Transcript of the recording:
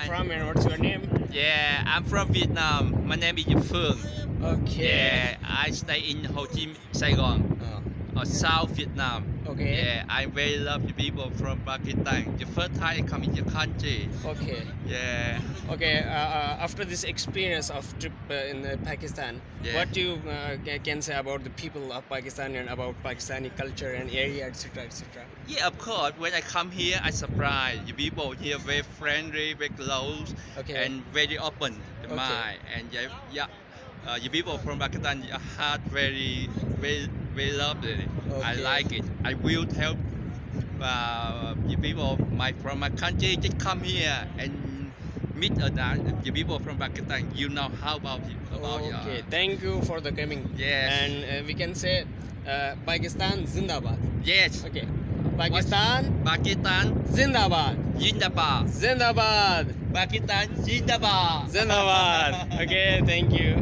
From and what's your name? Yeah, I'm from Vietnam. My name is Phương. Okay. Yeah, I stay in Ho Chi Minh, Saigon, South Vietnam. Okay. Yeah, I very love the people from Pakistan. The first time I come in the country. Okay. Yeah. Okay. After this experience of trip in Pakistan, Yeah. what you can say about the people of Pakistan and about Pakistani culture and area, etc., etc. Yeah, of course. When I come here, I surprised. The people here very friendly, very close, Okay. and very open the Okay. mind. And yeah, the people from Pakistan are heart very, very, very lovely. I Okay. like it. I will tell the people from my country just come here and meet the people from Pakistan. You know how about it? Okay. Thank you for the coming. Yes. And we can say Pakistan Zindabad. Yes. Okay. Pakistan Pakistan Zindabad. Zindabad. Zindabad. Pakistan Zindabad. Zindabad. Okay. Thank you.